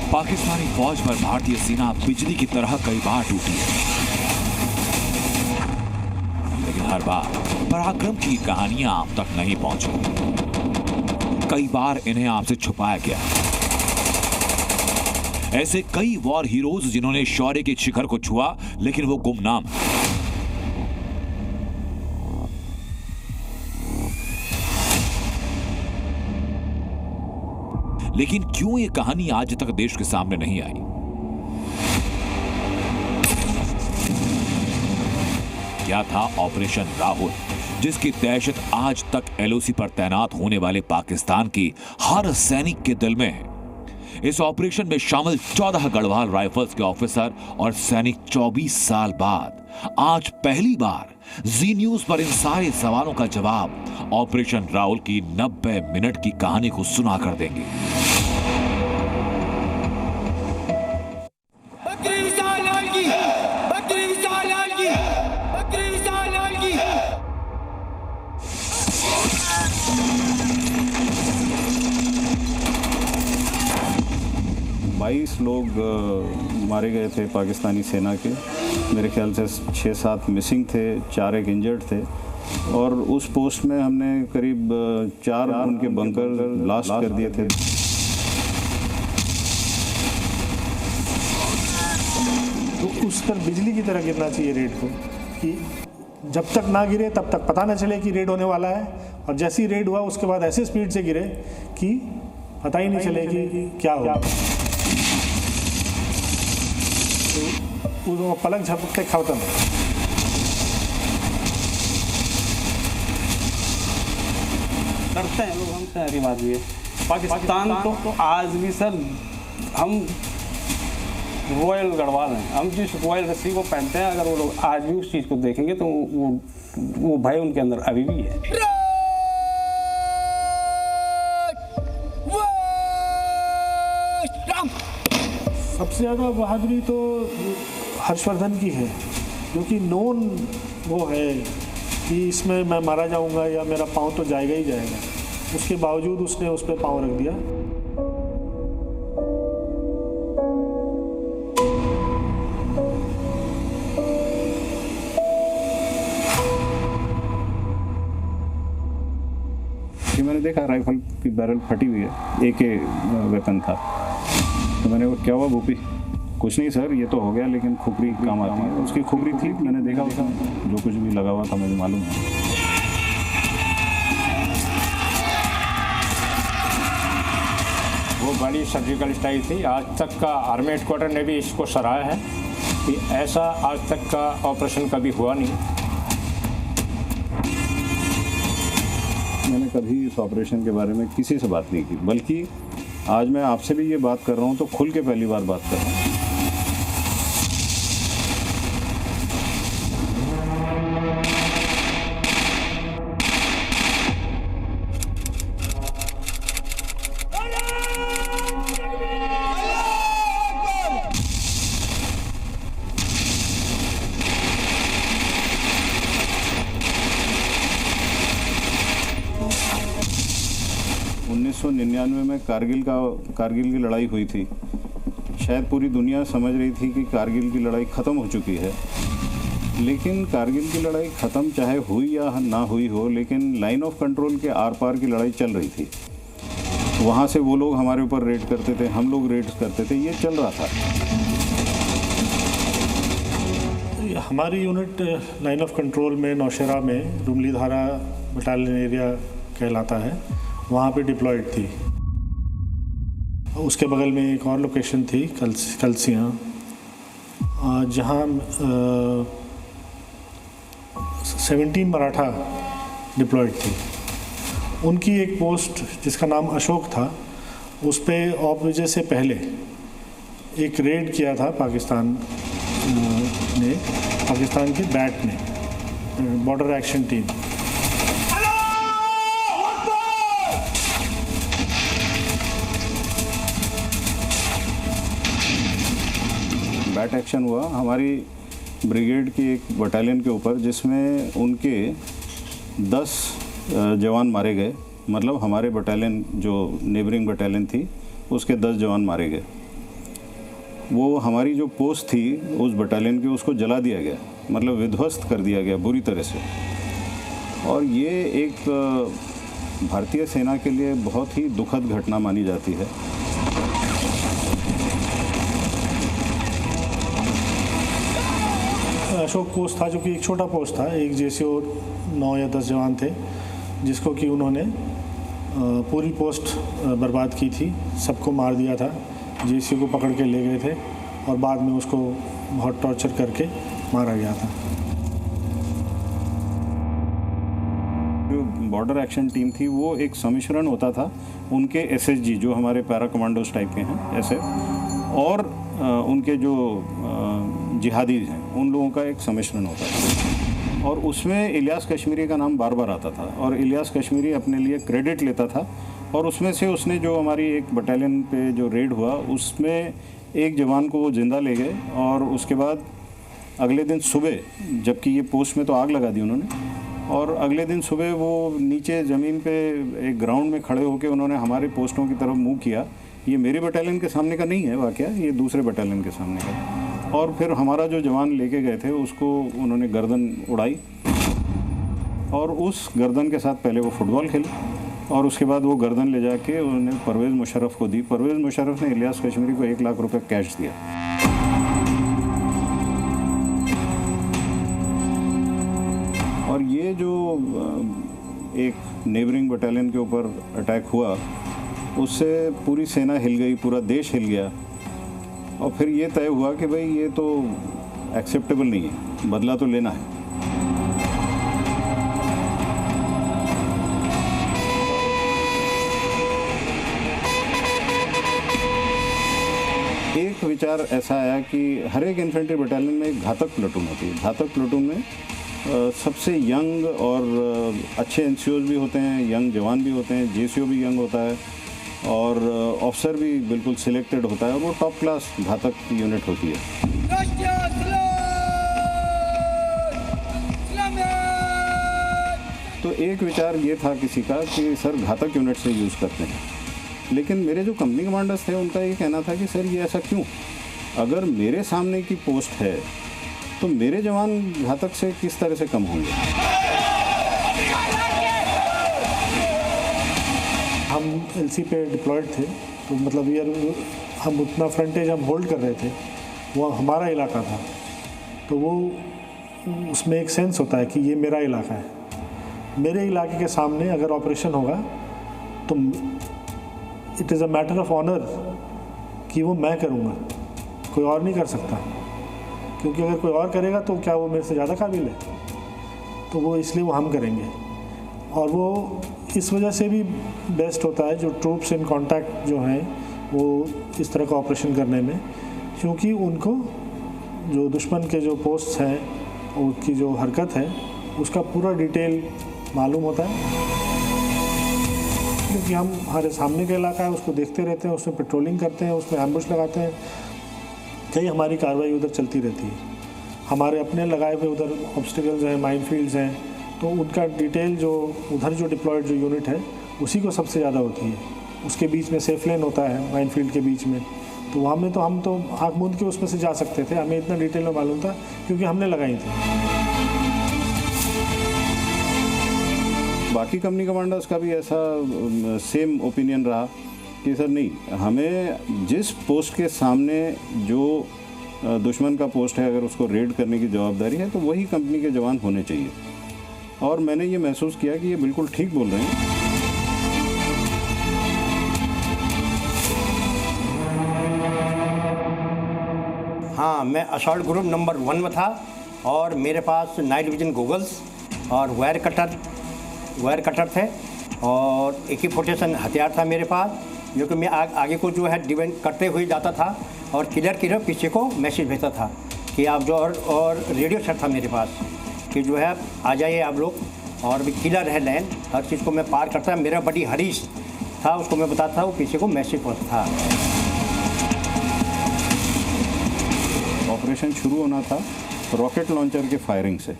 पाकिस्तानी फौज पर भारतीय सेना बिजली की तरह कई बार टूटी है, लेकिन हर बार पराक्रम की कहानियां आप तक नहीं पहुंची। कई बार इन्हें आपसे छुपाया गया। ऐसे कई वॉर हीरोज जिन्होंने शौर्य के शिखर को छुआ, लेकिन वो गुमनाम। लेकिन क्यों ये कहानी आज तक देश के सामने नहीं आई? क्या था ऑपरेशन राहुल, जिसकी दहशत आज तक एलओसी पर तैनात होने वाले पाकिस्तान की हर सैनिक के दिल में है। इस ऑपरेशन में शामिल 14 गढ़वाल राइफल्स के ऑफिसर और सैनिक 24 साल बाद आज पहली बार जी न्यूज पर इन सारे सवालों का जवाब ऑपरेशन राहुल की 90 मिनट की कहानी को सुना कर देंगे। लोग मारे गए थे पाकिस्तानी सेना के। मेरे ख्याल से 6-7 मिसिंग थे, 4 एक इंजर्ड थे। और उस पोस्ट में हमने करीब 4 उनके बंकर ब्लास्ट कर दिए थे। तो उस पर बिजली की तरह गिरना चाहिए रेड को, कि जब तक ना गिरे तब तक पता न चले कि रेड होने वाला है, और जैसे ही रेड हुआ उसके बाद ऐसे स्पीड से गिरे कि पता ही नहीं चले कि क्या हुआ। वो पलक झपकते खत्म। करते हैं लोग, हम शहरी बात भी है। पाकिस्तान तो आज भी सर, हम रॉयल गढ़वाल हैं। हम जिस रॉयल रस्सी को पहनते हैं, अगर वो लोग आज भी उस चीज़ को देखेंगे तो वो भय उनके अंदर अभी भी है। सबसे ज़्यादा बहादुरी तो हर्षवर्धन की है, क्योंकि नोन वो है कि इसमें मैं मारा जाऊंगा या मेरा पाँव तो जाएगा ही जाएगा। उसके बावजूद उसने उस पर पाँव रख दिया। कि मैंने देखा राइफल की बैरल फटी हुई है, AK वेपन था। तो मैंने वो क्या हुआ भूपी? कुछ नहीं सर, ये तो हो गया, लेकिन खुपरी काम आती है। उसकी खुपरी थी, मैंने देखा उसमें जो कुछ भी लगा हुआ था मुझे मालूम है। वो बड़ी सर्जिकल स्ट्राइक थी। आज तक का आर्मी हेडक्वार्टर ने भी इसको सराहा है कि ऐसा आज तक का ऑपरेशन कभी हुआ नहीं। मैंने कभी इस ऑपरेशन के बारे में किसी से बात नहीं की, बल्कि आज मैं आपसे भी ये बात कर रहा हूँ तो खुल के पहली बार बात कर रहा हूँ। में कारगिल की लड़ाई हुई थी। शायद पूरी दुनिया समझ रही थी कि कारगिल की लड़ाई ख़त्म हो चुकी है, लेकिन कारगिल की लड़ाई ख़त्म चाहे हुई या ना हुई हो, लेकिन लाइन ऑफ कंट्रोल के आर पार की लड़ाई चल रही थी। वहाँ से वो लोग हमारे ऊपर रेड करते थे, हम लोग रेड करते थे, ये चल रहा था। हमारी यूनिट लाइन ऑफ कंट्रोल में नौशेरा में रुमली धारा बटालियन एरिया कहलाता है, वहाँ पे डिप्लॉयड थी। उसके बगल में एक और लोकेशन थी कलसियाँ, जहाँ 17 मराठा डिप्लॉयड थी। उनकी एक पोस्ट जिसका नाम अशोक था, उस पे ऑफ विजय से पहले एक रेड किया था पाकिस्तान की बैट ने, border action team. Bat action हुआ हमारी ब्रिगेड की एक बटालियन के ऊपर, जिसमें उनके 10 जवान मारे गए। मतलब हमारे बटालियन जो नेबरिंग बटालियन थी उसके 10 जवान मारे गए। वो हमारी जो पोस्ट थी उस बटालियन की, उसको जला दिया गया, मतलब विध्वस्त कर दिया गया बुरी तरह से। और ये एक भारतीय सेना के लिए बहुत ही दुखद घटना मानी जाती है। अशोक पोस्ट था, जो कि एक छोटा पोस्ट था, एक जेसीओ 9 या 10 जवान थे, जिसको कि उन्होंने पूरी पोस्ट बर्बाद की थी, सबको मार दिया था, जेसीओ को पकड़ के ले गए थे और बाद में उसको बहुत टॉर्चर करके मारा गया था। जो बॉर्डर एक्शन टीम थी वो एक सम्मिश्रण होता था उनके एसएसजी, जो हमारे पैरा कमांडोज टाइप के हैं एसएफ, और उनके जो जिहादी हैं उन लोगों का एक सम्मिश्रण होता था। और उसमें इलियास कश्मीरी का नाम बार बार आता था और इलियास कश्मीरी अपने लिए क्रेडिट लेता था। और उसमें से उसने जो हमारी एक बटालियन पे जो रेड हुआ उसमें एक जवान को वो जिंदा ले गए। और उसके बाद अगले दिन सुबह, जबकि ये पोस्ट में तो आग लगा दी उन्होंने, और अगले दिन सुबह वो नीचे ज़मीन पे एक ग्राउंड में खड़े होकर उन्होंने हमारे पोस्टों की तरफ मुँह किया। ये मेरी बटालियन के सामने का नहीं है वाक़या, ये दूसरे बटालियन के सामने का। और फिर हमारा जो जवान लेके गए थे उसको उन्होंने गर्दन उड़ाई और उस गर्दन के साथ पहले वो फुटबॉल खेले और उसके बाद वो गर्दन ले जाके उन्होंने परवेज़ मुशर्रफ को दी। परवेज़ मुशर्रफ ने इलियास कश्मीरी को 1 लाख रुपए कैश दिया। और ये जो एक नेबरिंग बटालियन के ऊपर अटैक हुआ उससे पूरी सेना हिल गई, पूरा देश हिल गया। और फिर ये तय हुआ कि भाई ये तो एक्सेप्टेबल नहीं है, बदला तो लेना है। एक विचार ऐसा आया कि हर एक इन्फेंट्री बटालियन में एक घातक प्लेटून होती है। घातक प्लेटून में सबसे यंग और अच्छे एनसीओज भी होते हैं, यंग जवान भी होते हैं, जेसीओ भी यंग होता है और ऑफिसर भी बिल्कुल सिलेक्टेड होता है और वो टॉप क्लास घातक यूनिट होती है। तो एक विचार ये था किसी का कि सर घातक यूनिट से यूज़ करते हैं, लेकिन मेरे जो कंपनी कमांडर्स थे उनका ये कहना था कि सर ये ऐसा क्यों, अगर मेरे सामने की पोस्ट है तो मेरे जवान घातक से किस तरह से कम होंगे। हम एलसी पे डिप्लॉयड थे, तो मतलब यार हम उतना फ्रंटेज हम होल्ड कर रहे थे, वो हमारा इलाका था, तो वो उसमें एक सेंस होता है कि ये मेरा इलाका है, मेरे इलाके के सामने अगर ऑपरेशन होगा तो it is a matter of honour कि वो मैं करूँगा, कोई और नहीं कर सकता, क्योंकि अगर कोई और करेगा तो क्या वो मेरे से ज़्यादा काबिल है, तो वो इसलिए वो हम करेंगे। और वो इस वजह से भी बेस्ट होता है जो ट्रूप्स इन कांटेक्ट जो हैं वो इस तरह का ऑपरेशन करने में, क्योंकि उनको जो दुश्मन के जो पोस्ट्स हैं उसकी जो हरकत है उसका पूरा डिटेल मालूम होता है, क्योंकि हम हमारे सामने का इलाका है उसको देखते रहते हैं, उसमें पेट्रोलिंग करते हैं, उसमें एम्बुश लगाते हैं, कई हमारी कार्रवाई उधर चलती रहती है। हमारे अपने लगाए हुए उधर ऑब्स्टिकल्स हैं, माइनफील्ड्स हैं, तो उनका डिटेल जो उधर जो डिप्लॉयड जो यूनिट है उसी को सबसे ज़्यादा होती है। उसके बीच में सेफ लेन होता है माइनफील्ड के बीच में, तो वहाँ में तो हम तो आँख मूंद के उसमें से जा सकते थे, हमें इतना डिटेल में मालूम था क्योंकि हमने लगाई थी। बाकी कंपनी कमांडर्स का भी ऐसा सेम ओपिनियन रहा कि सर नहीं, हमें जिस पोस्ट के सामने जो दुश्मन का पोस्ट है अगर उसको रेड करने की जवाबदारी है तो वही कंपनी के जवान होने चाहिए। और मैंने ये महसूस किया कि ये बिल्कुल ठीक बोल रहे हैं। हाँ, मैं असॉल्ट ग्रुप नंबर 1 में था और मेरे पास नाइट विजन गूगल्स और वायर कटर थे और AK-47 हथियार था मेरे पास, जो कि मैं आगे को जो है डिफेंड करते हुए जाता था और किलर पीछे को मैसेज भेजता था कि आप जो, और रेडियो सेट था मेरे पास कि जो है आ जाइए आप लोग, और भी किलर है लैंड, हर चीज़ को मैं पार करता। मेरा बड़ी हरीश था, उसको मैं बताता था, वो पीछे को मैसेज पहुँचता था। ऑपरेशन शुरू होना था रॉकेट लॉन्चर के फायरिंग से।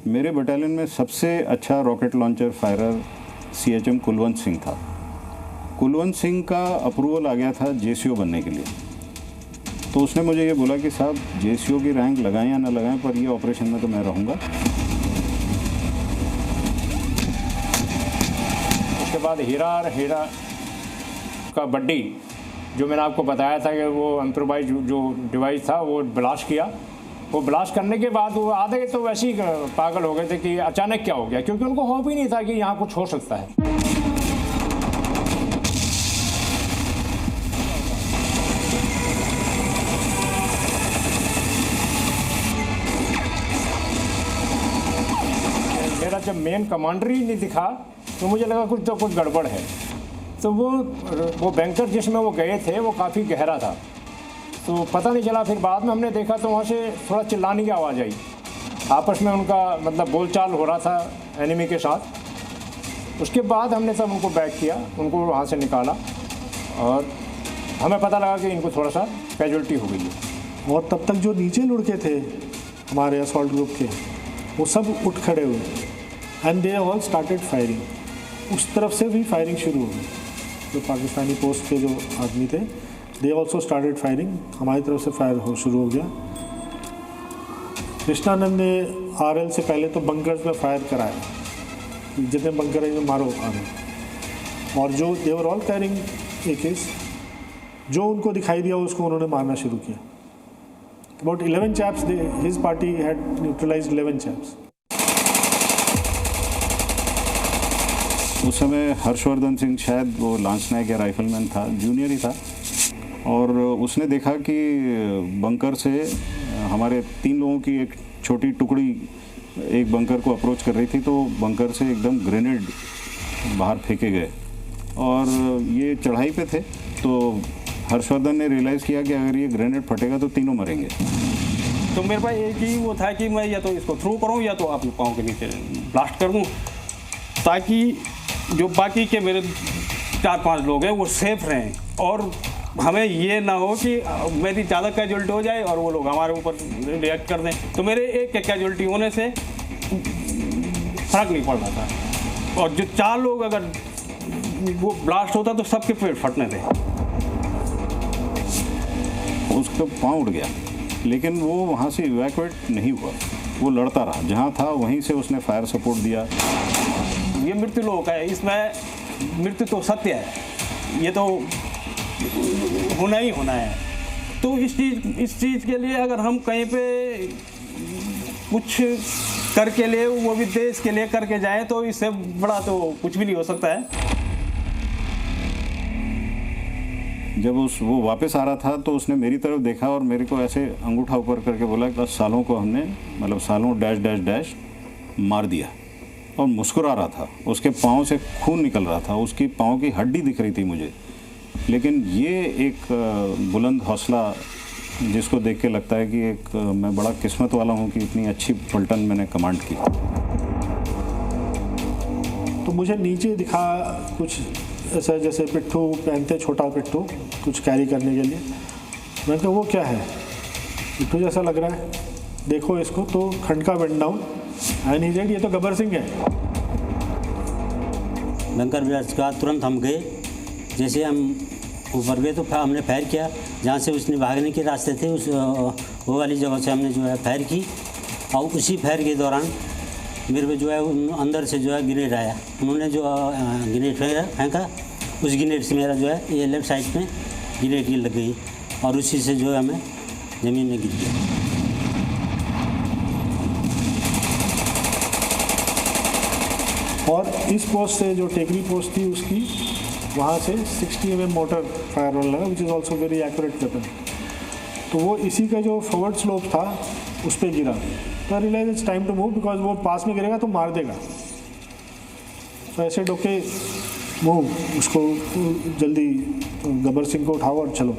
मेरे बटालियन में सबसे अच्छा rocket launcher firer CHM Kulwant Singh था। कुलवंत सिंह का अप्रूवल आ गया था JCO बनने के लिए। तो उसने मुझे ये बोला कि साहब JCO की रैंक लगाएं या ना लगाएं, पर ये ऑपरेशन में तो मैं रहूँगा। उसके बाद हीरा का बड्डी, जो मैंने आपको बताया था कि वो इम्प्रोवाइज जो डिवाइस था वो ब्लास्ट किया। वो ब्लास्ट करने के बाद वो आधे तो वैसे ही पागल हो गए थे कि अचानक क्या हो गया, क्योंकि उनको होप ही नहीं था कि यहाँ कुछ हो सकता है। मेरा जब मेन कमांडर ही नहीं दिखा तो मुझे लगा कुछ गड़बड़ है। तो वो बैंकर जिसमें वो गए थे वो काफ़ी गहरा था, तो पता नहीं चला। फिर बाद में हमने देखा तो वहाँ से थोड़ा चिल्लाने की आवाज़ आई, आपस में उनका मतलब बोलचाल हो रहा था एनिमी के साथ। उसके बाद हमने सब उनको बैक किया, उनको वहाँ से निकाला और हमें पता लगा कि इनको थोड़ा सा कैजुअल्टी हो गई है। और तब तक जो नीचे लुढ़के थे हमारे असॉल्ट ग्रुप के, वो सब उठ खड़े हुए and they all started firing. उस तरफ से भी फायरिंग शुरू हो गई। जो पाकिस्तानी पोस्ट के जो आदमी थे, दे ऑल्सो स्टार्टेड फायरिंग। हमारी तरफ से फायर शुरू हो गया। कृष्णानंद ने RL से पहले तो बंकर्स में फायर कराया, जितने बंकर हैं मारो RL। और जो देवर ऑल कैरिंग AKs, जो उनको दिखाई दिया उसको उन्होंने मारना शुरू किया। About 11 chaps, his party had neutralized 11 chaps. उस समय हर्षवर्धन सिंह शायद वो लांस नायक या राइफलमैन था, जूनियर ही था, और उसने देखा कि बंकर से हमारे 3 लोगों की एक छोटी टुकड़ी एक बंकर को अप्रोच कर रही थी, तो बंकर से एकदम ग्रेनेड बाहर फेंके गए और ये चढ़ाई पे थे। तो हर्षवर्धन ने रियलाइज़ किया कि अगर ये ग्रेनेड फटेगा तो तीनों मरेंगे। तो मेरे पास एक ही वो था कि मैं या तो इसको थ्रू करूं या तो अपने पाँव के नीचे ब्लास्ट कर दूं, ताकि जो बाकी के मेरे 4-5 लोग हैं वो सेफ रहें और हमें ये ना हो कि मेरी ज़्यादा कैजुअल्टी हो जाए और वो लोग हमारे ऊपर रिएक्ट कर दें। तो मेरे एक कैजुअल्टी होने से फर्क नहीं पड़ रहा था, और जो 4 लोग अगर वो ब्लास्ट होता तो सबके पेट फटने थे। उसका पाँव उड़ गया, लेकिन वो वहाँ से इवैक्यूएट नहीं हुआ, वो लड़ता रहा। जहाँ था वहीं से उसने फायर सपोर्ट दिया। ये मृत्यु लोक है, इसमें मृत्यु तो सत्य है, ये तो होना ही होना है। तो इस चीज़ के लिए अगर हम कहीं पे कुछ करके ले, वो भी देश के लिए करके जाएं, तो इससे बड़ा तो कुछ भी नहीं हो सकता है। जब वो वापस आ रहा था तो उसने मेरी तरफ देखा और मेरे को ऐसे अंगूठा ऊपर करके बोला 10 सालों को हमने, मतलब सालों डैश डैश डैश मार दिया, और मुस्कुरा रहा था। उसके पाँव से खून निकल रहा था, उसकी पाँव की हड्डी दिख रही थी मुझे। लेकिन ये एक बुलंद हौसला जिसको देख के लगता है कि एक मैं बड़ा किस्मत वाला हूँ कि इतनी अच्छी पलटन मैंने कमांड की। तो मुझे नीचे दिखा कुछ ऐसा जैसे पिट्ठू पहनते, छोटा पिट्ठू कुछ कैरी करने के लिए। मैंने कहा वो क्या है, पिट्ठू जैसा लग रहा है, देखो इसको। तो खंड का bend down and he said ये तो गब्बर सिंह है। बंकर ब्लास्ट का तुरंत हम गए, जैसे हम ऊपर गए तो हमने फायर किया। जहाँ से उसने भागने के रास्ते थे उस वो वाली जगह से हमने जो है फायर की, और उसी फायर के दौरान मेरे को जो है अंदर से जो है ग्रेनेड आया। उन्होंने जो ग्रेनेड फेंका, उस ग्रेनेड से मेरा जो है ये लेफ्ट साइड में ग्रेनेड की लग गई और उसी से जो है हमें ज़मीन में गिर गया। और इस पोस्ट से जो टेकरी पोस्ट थी उसकी वहाँ से 60 mm मोटर फायर रोल लगा, which is also very accurate weapon. तो वो इसी का जो फॉरवर्ड स्लोप था उस पर गिरा। तो realise it's time to move, because वो पास में गिरेगा तो मार देगा। तो ऐसे डोके मूव, उसको जल्दी गब्बर सिंह को उठाओ और चलो।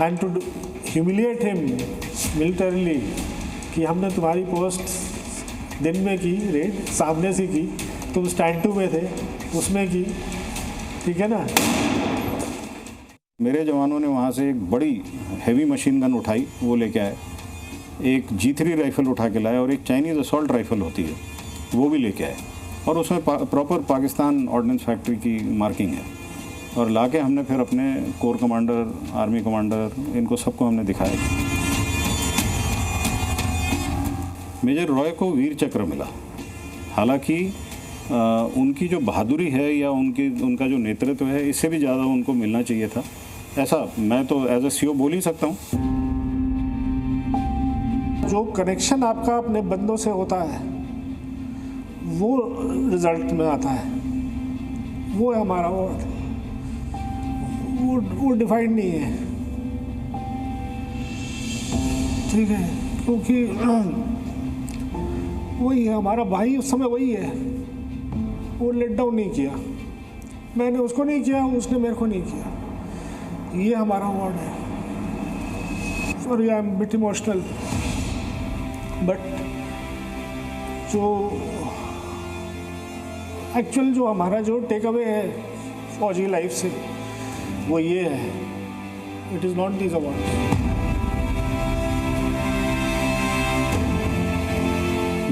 And to humiliate him militarily कि हमने तुम्हारी पोस्ट दिन में की रेड, सामने से की, तुम स्टैंड 2 में थे उसमें की, ठीक है ना। मेरे जवानों ने वहाँ से एक बड़ी हैवी मशीन गन उठाई, वो लेके आए। एक G3 राइफ़ल उठा के लाए और एक चाइनीज़ असॉल्ट राइफ़ल होती है वो भी लेके आए, और उसमें प्रॉपर पाकिस्तान ऑर्डिनेंस फैक्ट्री की मार्किंग है। और लाके हमने फिर अपने कोर कमांडर, आर्मी कमांडर, इनको सबको हमने दिखाया। मेजर रॉय को वीर चक्र मिला। हालांकि उनकी जो बहादुरी है या उनका जो नेतृत्व है, इससे भी ज़्यादा उनको मिलना चाहिए था। ऐसा मैं तो एज ए CO बोल ही सकता हूँ। जो कनेक्शन आपका अपने बंदों से होता है वो रिजल्ट में आता है, वो है हमारा अवार्ड। वो डिफाइंड नहीं है, ठीक है, क्योंकि वही है हमारा भाई, उस समय वही है। वो लेट डाउन नहीं किया, मैंने उसको नहीं किया, उसने मेरे को नहीं किया। ये हमारा अवार्ड है। Sorry I am bit emotional, but जो एक्चुअल जो हमारा जो टेक अवे है फौजी लाइफ से, वो ये है, it is not this award.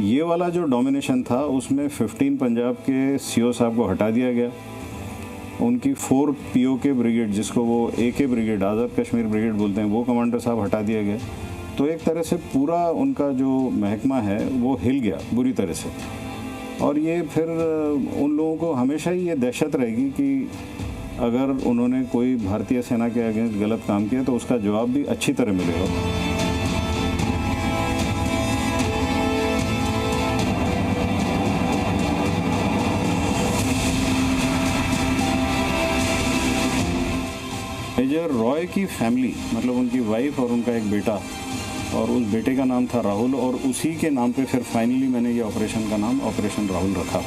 ये वाला जो डोमिनेशन था उसमें 15 पंजाब के CO साहब को हटा दिया गया। उनकी 4 POK ब्रिगेड, जिसको वो AK brigade, Azad Kashmir brigade बोलते हैं, वो कमांडर साहब हटा दिया गया। तो एक तरह से पूरा उनका जो महकमा है वो हिल गया बुरी तरह से। और ये फिर उन लोगों को हमेशा ही ये दहशत रहेगी कि अगर उन्होंने कोई भारतीय सेना के अगेंस्ट गलत काम किया तो उसका जवाब भी अच्छी तरह मिलेगा। मेजर रॉय की फैमिली, मतलब उनकी वाइफ और उनका एक बेटा, और उस बेटे का नाम था राहुल, और उसी के नाम पे फिर फाइनली मैंने ये ऑपरेशन का नाम ऑपरेशन राहुल रखा।